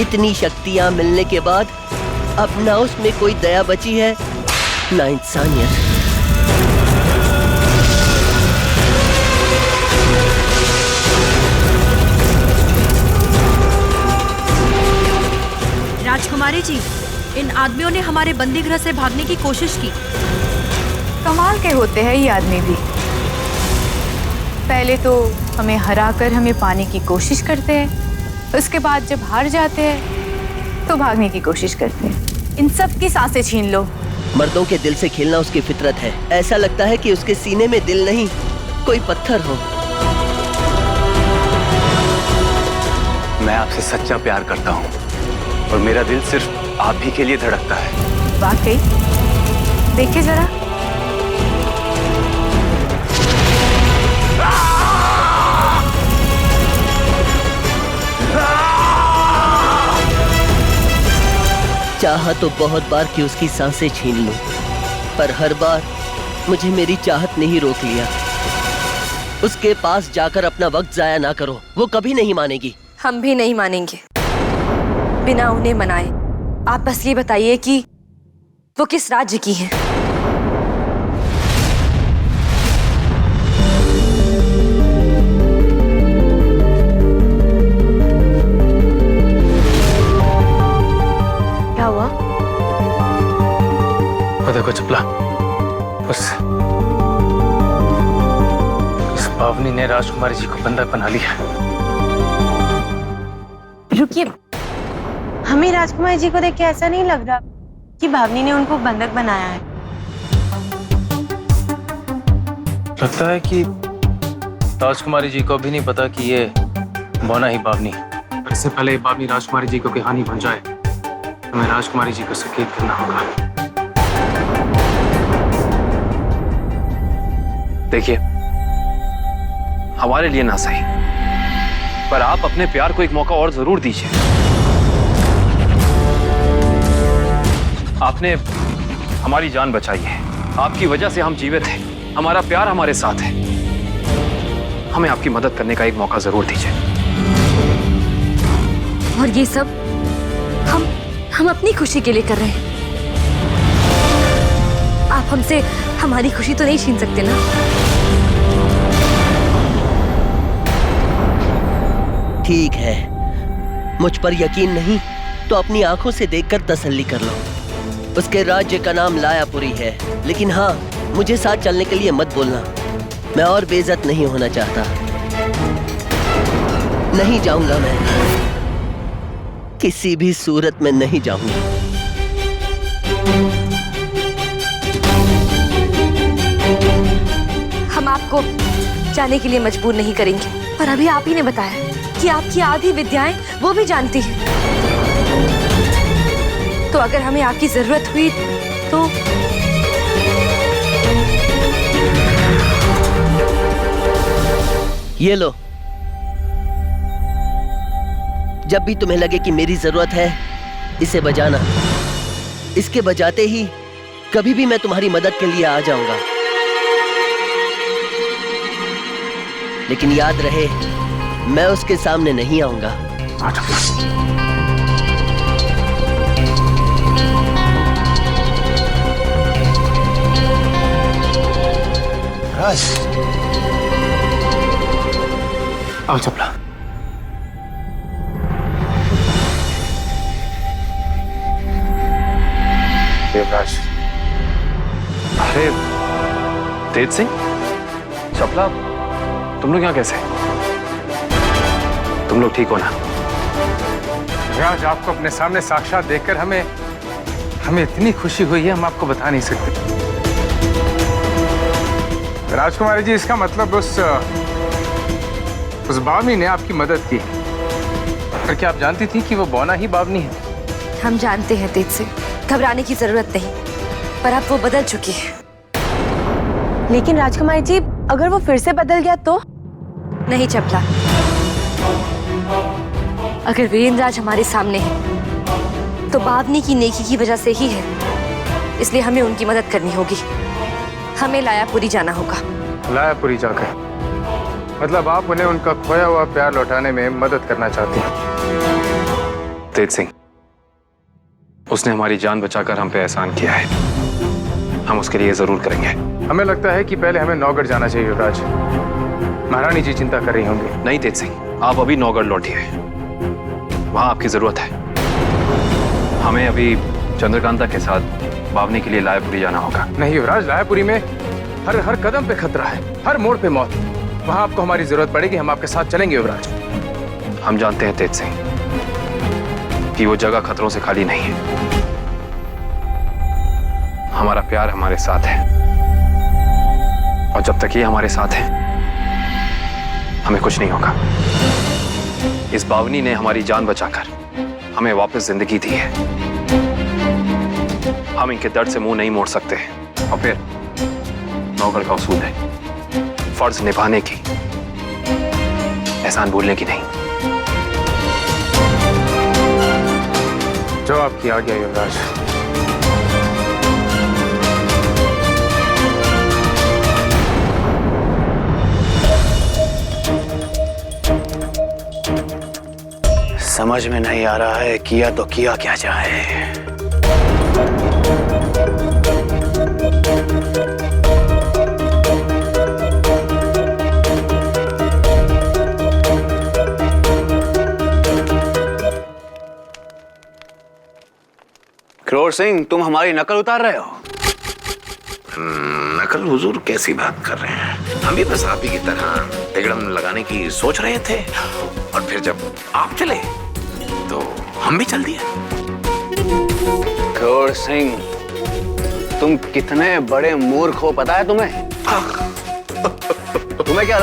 इतनी शक्तियां मिलने के बाद अब ना उसमें कोई दया बची है, ना इंसानियत। राजकुमारी जी, इन आदमियों ने हमारे बंदीगृह से भागने की कोशिश की। कमाल के होते हैं ये आदमी भी। पहले तो हमें हराकर हमें पाने की कोशिश करते हैं, उसके बाद जब हार जाते हैं तो भागने की कोशिश करते हैं। इन सब की सांसें छीन लो। मर्दों के दिल से खेलना उसकी फितरत है। ऐसा लगता है कि उसके सीने में दिल नहीं, कोई पत्थर हो। मैं आपसे सच्चा प्यार करता हूँ और मेरा दिल सिर्फ आप ही के लिए धड़कता है। वाकई? देखिए जरा। चाहा तो बहुत बार कि उसकी सांसें छीन लूं, पर हर बार मुझे मेरी चाहत ने ही रोक लिया। उसके पास जाकर अपना वक्त जाया ना करो, वो कभी नहीं मानेगी। हम भी नहीं मानेंगे बिना उन्हें मनाए। आप बस ये बताइए कि वो किस राज्य की है। क्या हुआ? वो देखो चपला, उस पावनी ने राजकुमारी जी को बंधक बना लिया। रुकिए, हमें राजकुमारी जी को देख के ऐसा नहीं लग रहा कि भावनी ने उनको बंधक बनाया है। लगता है कि राजकुमारी जी को भी नहीं पता कि ये बोना ही बावनी। इससे पहले बावनी राजकुमारी जी को कोई हानि पहुंचाए, हमें राजकुमारी जी को सकेत करना होगा। देखिए, हमारे लिए ना सही, पर आप अपने प्यार को एक मौका और जरूर दीजिए। आपने हमारी जान बचाई है, आपकी वजह से हम जीवित हैं, हमारा प्यार हमारे साथ है। हमें आपकी मदद करने का एक मौका जरूर दीजिए। और ये सब हम अपनी खुशी के लिए कर रहे हैं। आप हमसे हमारी खुशी तो नहीं छीन सकते ना। ठीक है, मुझ पर यकीन नहीं तो अपनी आंखों से देखकर तसल्ली कर लो। उसके राज्य का नाम लायापुरी है, लेकिन हाँ, मुझे साथ चलने के लिए मत बोलना। मैं और बेइज्जत नहीं होना चाहता। नहीं जाऊंगा, मैं किसी भी सूरत में नहीं जाऊंगा। हम आपको जाने के लिए मजबूर नहीं करेंगे, पर अभी आप ही ने बताया कि आपकी आधी विद्याएं वो भी जानती हैं। तो अगर हमें आपकी जरूरत हुई तो ये लो। जब भी तुम्हें लगे कि मेरी जरूरत है, इसे बजाना। इसके बजाते ही कभी भी मैं तुम्हारी मदद के लिए आ जाऊंगा। लेकिन याद रहे, मैं उसके सामने नहीं आऊंगा। राज, आओ चपला। देवराज, अरे तेज सिंह, चपला, तुम लोग यहाँ कैसे? तुम लोग ठीक हो ना? राज, आपको अपने सामने साक्षात देखकर हमें इतनी खुशी हुई है, हम आपको बता नहीं सकते। राजकुमारी जी, इसका मतलब उस बावनी ने आपकी मदद की। पर क्या आप जानती थी कि वो बोना ही बावनी है? हम जानते हैं तेज से, घबराने की जरूरत नहीं, पर अब वो बदल चुकी है। लेकिन राजकुमारी जी, अगर वो फिर से बदल गया तो? नहीं चपला, अगर वीरेंद्रराज हमारे सामने है तो बावनी की नेकी की वजह से ही है, इसलिए हमें उनकी मदद करनी होगी। हमें लायापुरी जाना होगा। लायापुरी जाकर? मतलब आप उन्हें उनका खोया हुआ प्यार लौटाने में मदद करना चाहती हैं? तेज सिंह, उसने हमारी जान बचाकर हम पे एहसान किया है, हम उसके लिए जरूर करेंगे। हमें लगता है कि पहले हमें नौगढ़ जाना चाहिए युवराज। महारानी जी चिंता कर रही होंगी। नहीं तेज सिंह, आप अभी नौगढ़ लौटिए, वहां आपकी जरूरत है। हमें अभी चंद्रकांता के साथ बावनी के लिए लायापुरी जाना होगा। नहीं युवराज, लायापुरी में हर कदम पे खतरा है, हर मोड़ पे मौत। वहां आपको हमारी जरूरत पड़ेगी, हम आपके साथ चलेंगे युवराज। हम जानते हैं तेज सिंह कि वो जगह खतरों से खाली नहीं है। हमारा प्यार हमारे साथ है, और जब तक ये हमारे साथ है हमें कुछ नहीं होगा। इस बावनी ने हमारी जान बचाकर हमें वापस जिंदगी दी है। हम इनके दर्द से मुंह नहीं मोड़ सकते। और फिर नौगढ़ का उसूल है, फर्ज निभाने की, एहसान भूलने की नहीं। जो आपकी आज्ञा युवराज। समझ में नहीं आ रहा है किया तो किया क्या जाए। क्रोर सिंह, तुम हमारी नकल उतार रहे हो? नकल हुजूर कैसी बात कर रहे हैं? हम भी बस आप ही की तरह तिगड़म लगाने की सोच रहे थे, और फिर जब आप चले तो हम भी चल दिए। क्रोर सिंह, तुम कितने बड़े मूर्ख हो पता है तुम्हें? तुम्हें क्या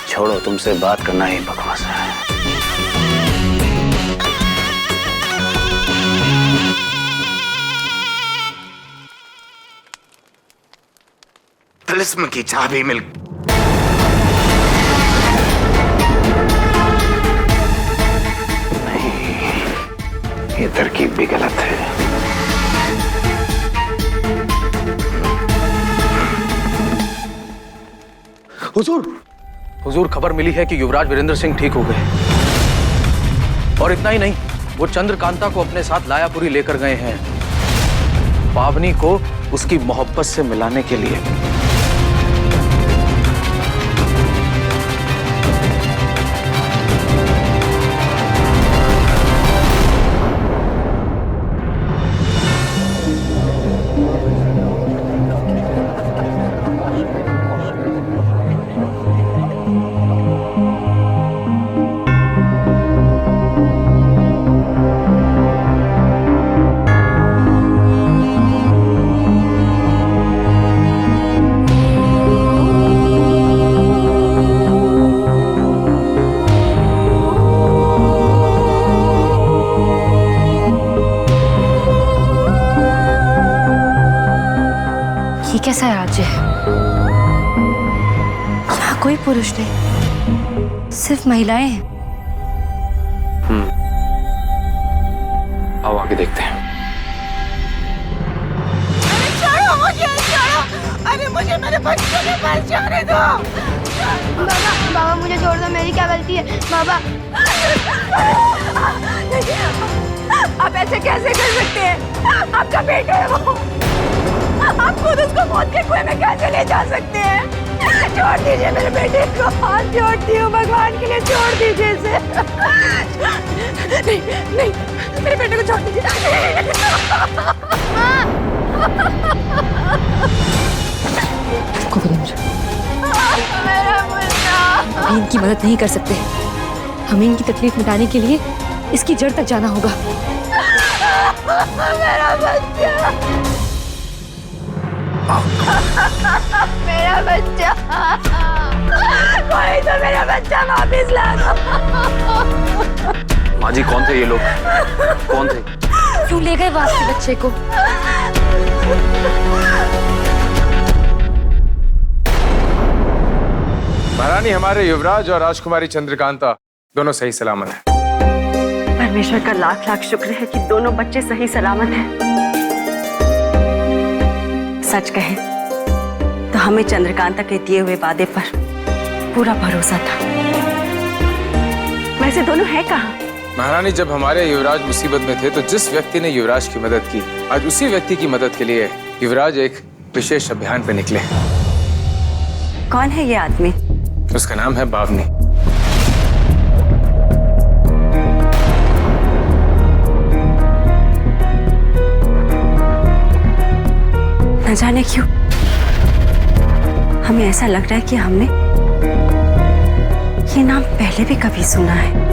छोड़ो, तुमसे बात करना ही बकवास है। तिलिस्म की चाबी मिल नहीं, ये तरकीब भी गलत है। हुजूर खबर मिली है कि युवराज वीरेंद्र सिंह ठीक हो गए, और इतना ही नहीं, वो चंद्रकांता को अपने साथ लायापुरी लेकर गए हैं, बावनी को उसकी मोहब्बत से मिलाने के लिए। कैसा राज्य है? यहाँ कोई पुरुष नहीं, सिर्फ महिलाएं हैं। आओ आगे देखते हैं। छोड़ो मुझे, छोड़ो! अरे मुझे मेरे बच्चों के पास जाने दो। बाबा, बाबा मुझे छोड़ दो, मेरी क्या गलती है बाबा? आप ऐसे कैसे कर सकते हैं? आपका बेटा है वो, आप खुद उसको मौत के कुएं में कैसे ले जा सकते हैं? छोड़ दीजिए मेरे बेटे को, हाथ जोड़ती हूँ भगवान के लिए, छोड़ दीजिए इसे। नहीं नहीं, मेरे बेटे को छोड़ दीजिए। मेरा बच्चा। अभी इनकी मदद नहीं कर सकते, हमें इनकी तकलीफ मिटाने के लिए इसकी जड़ तक जाना होगा। मेरा बच्चा, मेरा बच्चा, कोई तो मेरा बच्चा वापिस ला दो। माँ जी, कौन थे ये लोग? कौन थे? क्यों ले गए वो आपके बच्चे को? महारानी, हमारे युवराज और राजकुमारी चंद्रकांता दोनों सही सलामत हैं। परमेश्वर का लाख लाख शुक्र है कि दोनों बच्चे सही सलामत हैं। सच कहें तो हमें चंद्रकांता के दिए हुए वादे पर पूरा भरोसा था। वैसे दोनों है कहाँ? महारानी, जब हमारे युवराज मुसीबत में थे तो जिस व्यक्ति ने युवराज की मदद की, आज उसी व्यक्ति की मदद के लिए युवराज एक विशेष अभियान पे निकले। कौन है ये आदमी? उसका नाम है बावनी। न जाने क्यों हमें ऐसा लग रहा है कि हमने ये नाम पहले भी कभी सुना है।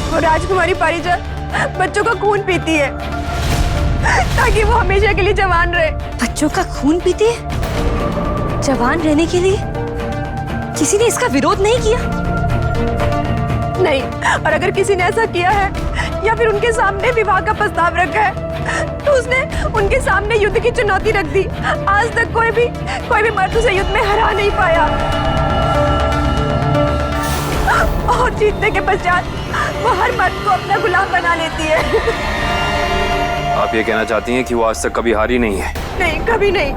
वो राजकुमारी पारिजात बच्चों का खून पीती है ताकि वो हमेशा के लिए जवान रहे। बच्चों का खून पीती है जवान रहने के लिए? किसी ने इसका विरोध नहीं किया? नहीं, और अगर किसी ने ऐसा किया है या फिर उनके सामने विवाह का प्रस्ताव रखा है तो उसने उनके सामने युद्ध की चुनौती रख दी। आज तक कोई भी मर्द उसे युद्ध में हरा नहीं पाया और जीतने के पश्चात वो हर मर्द को अपना गुलाम बना लेती है। आप ये कहना चाहती हैं कि वो आज तक कभी हारी नहीं है? नहीं, कभी नहीं।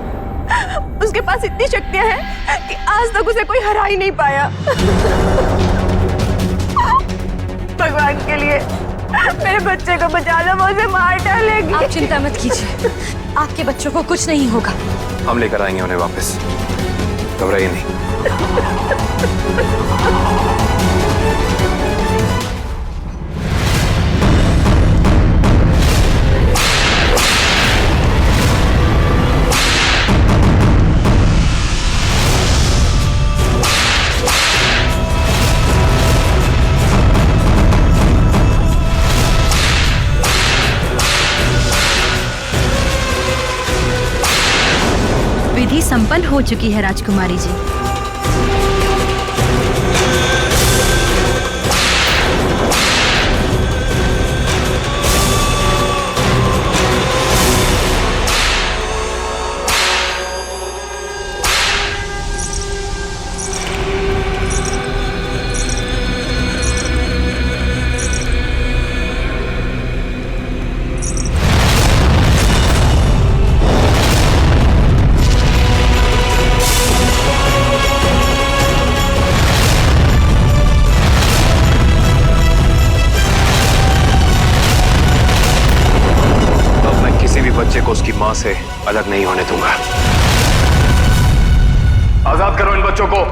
उसके पास इतनी शक्तियां हैं कि आज तक उसे कोई हरा ही नहीं पाया। भगवान के लिए मेरे बच्चे को बचा लो, वो उसे मार डालेगी। आप चिंता मत कीजिए, आपके बच्चों को कुछ नहीं होगा। हम लेकर आएंगे उन्हें वापस, घबराइए नहीं। विधि संपन्न हो चुकी है राजकुमारी जी। बच्चे को उसकी मां से अलग नहीं होने दूंगा। आजाद करो इन बच्चों को।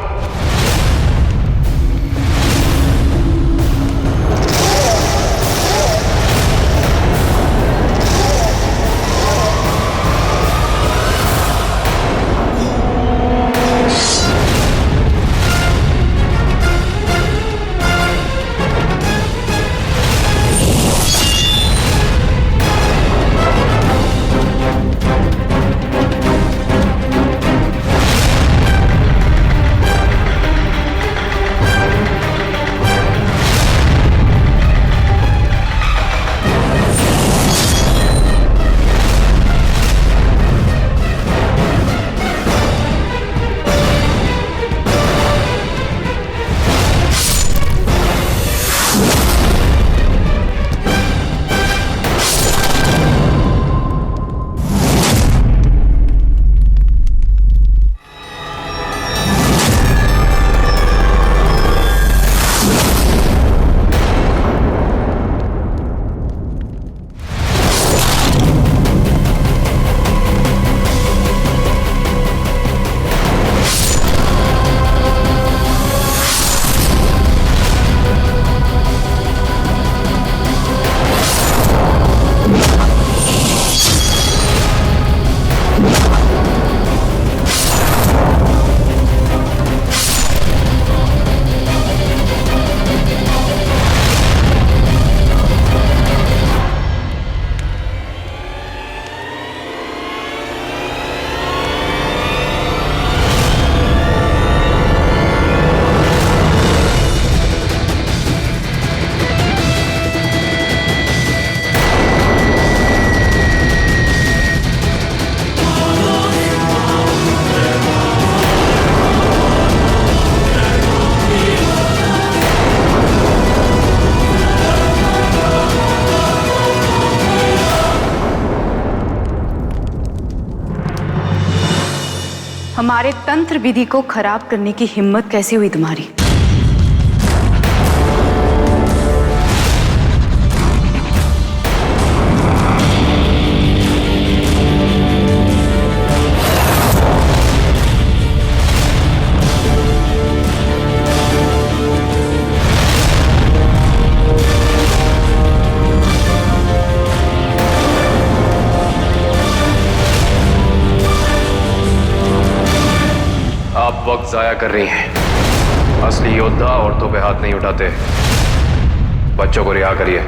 हमारे तंत्र विधि को खराब करने की हिम्मत कैसे हुई तुम्हारी? आप वक्त जाया कर रही हैं। असली योद्धा औरतों पे हाथ नहीं उठाते। बच्चों को रिहा करिए।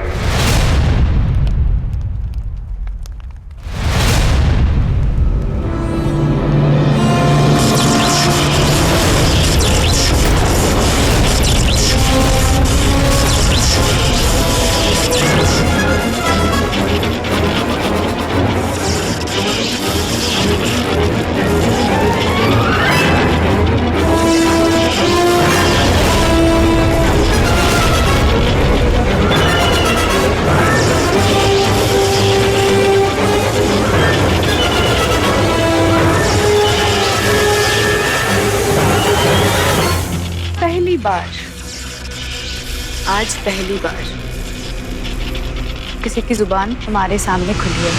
आज पहली बार किसी की जुबान हमारे सामने खुली है।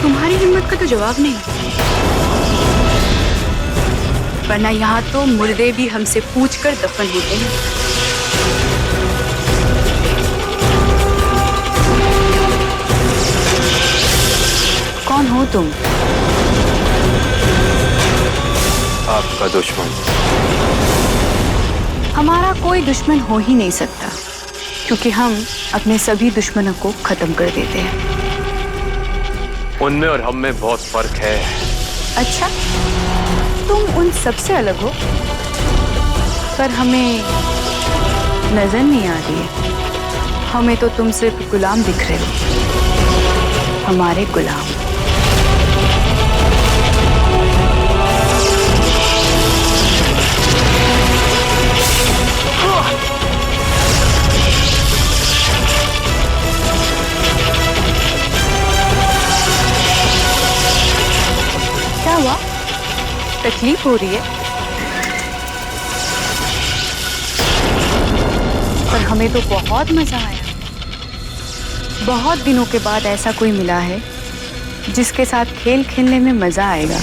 तुम्हारी हिम्मत का तो जवाब नहीं, वरना यहाँ तो मुर्दे भी हमसे पूछकर दफन होते हैं। कौन हो तुम? आपका दुश्मन। हमारा कोई दुश्मन हो ही नहीं सकता, क्योंकि हम अपने सभी दुश्मनों को खत्म कर देते हैं। उनमें और हम में बहुत फर्क है। अच्छा, तुम उन सबसे अलग हो, पर हमें नजर नहीं आ रही है। हमें तो तुम सिर्फ गुलाम दिख रहे हो, हमारे गुलाम। क्या हुआ? तकलीफ हो रही है? पर हमें तो बहुत मजा आया। बहुत दिनों के बाद ऐसा कोई मिला है जिसके साथ खेल खेलने में मजा आएगा।